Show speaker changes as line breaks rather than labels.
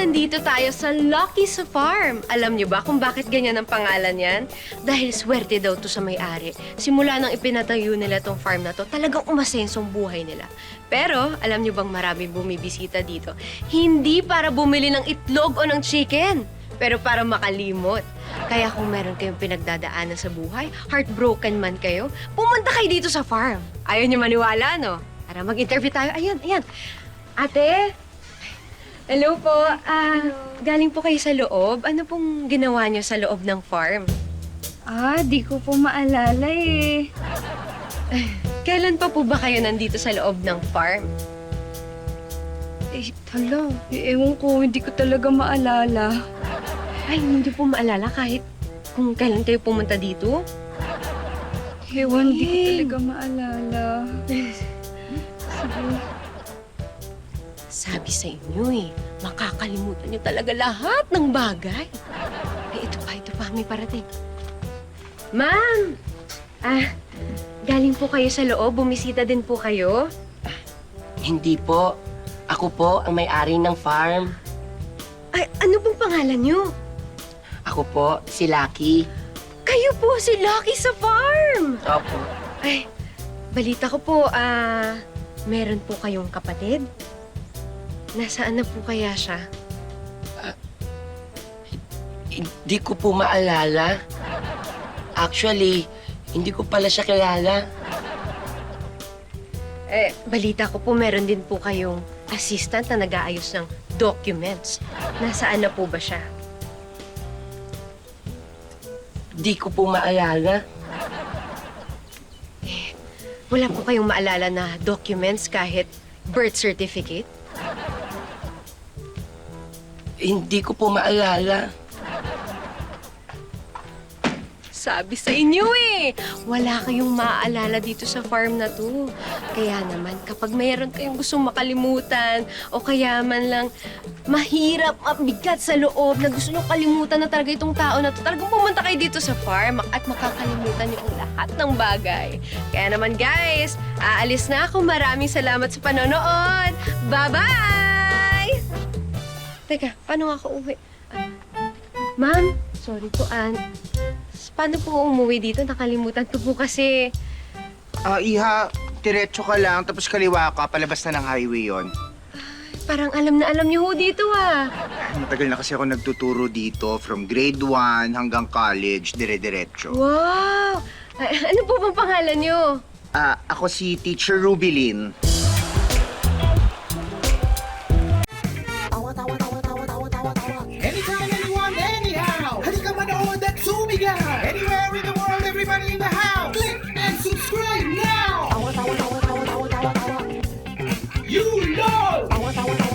nandito tayo sa Lucky's Farm. Alam niyo ba kung bakit ganyan ang pangalan yan? Dahil swerte daw to sa may-ari. Simula nang ipinatayo nila tong farm na to, talagang umasensong buhay nila. Pero, alam niyo bang maraming bumibisita dito? Hindi para bumili ng itlog o ng chicken, pero para makalimot. Kaya kung meron kayong pinagdadaanan sa buhay, heartbroken man kayo, pumunta kayo dito sa farm. Ayaw niyo maniwala, no? Tara, mag-interview tayo. Ayan, ayan. Ate? Hello po. Galing po kayo sa loob. Ano pong ginawa niyo sa loob ng farm?
Di ko po maalala eh.
Kailan pa po ba kayo nandito sa loob ng farm?
Hala, ewan ko, hindi ko talaga maalala.
Ay, hindi po maalala kahit kung kailan kayo pumunta dito?
Ewan, hindi ko talaga maalala. Sige.
Sabi sa inyo makakalimutan niyo talaga lahat ng bagay. Ay, ito pa, may parating. Ma'am! Galing po kayo sa loob, bumisita din po kayo?
Hindi po. Ako po ang may-ari ng farm.
Ay, ano pong pangalan niyo?
Ako po, si Lucky.
Kayo po si Lucky sa farm!
Opo.
Ay, balita ko po, meron po kayong kapatid? Nasaan na po kaya siya?
Hindi ko po maalala. Actually, hindi ko pala siya kilala.
Balita ko po meron din po kayong assistant na nag-aayos ng documents. Nasaan na po ba siya?
Hindi ko po maalala.
Wala po kayong maalala na documents kahit birth certificate?
Hindi ko po maalala.
Sabi sa inyo wala kayong maaalala dito sa farm na to. Kaya naman, kapag mayroon kayong gustong makalimutan o kaya man lang mahirap, mabigat sa loob na gusto nyo kalimutan na talaga itong tao na to, talagang pumunta kayo dito sa farm at makakalimutan nyo ang lahat ng bagay. Kaya naman guys, aalis na ako. Maraming salamat sa panonood. Bye-bye! Teka, paano ako uwi? Ma'am, sorry po, paano po umuwi dito? Nakalimutan ko po kasi...
Iha, diretso ka lang, tapos kaliwa ka, palabas na ng highway yon.
Parang alam na alam niyo ho dito
Matagal na kasi ako nagtuturo dito, from grade 1 hanggang college, dire-diretso.
Wow! Ano po bang pangalan niyo?
Ako si Teacher Rubilin.
Anytime, anyone, anyhow. Halika manood at sumigaw. Anywhere in the world, everybody in the house. Click and subscribe now. You know.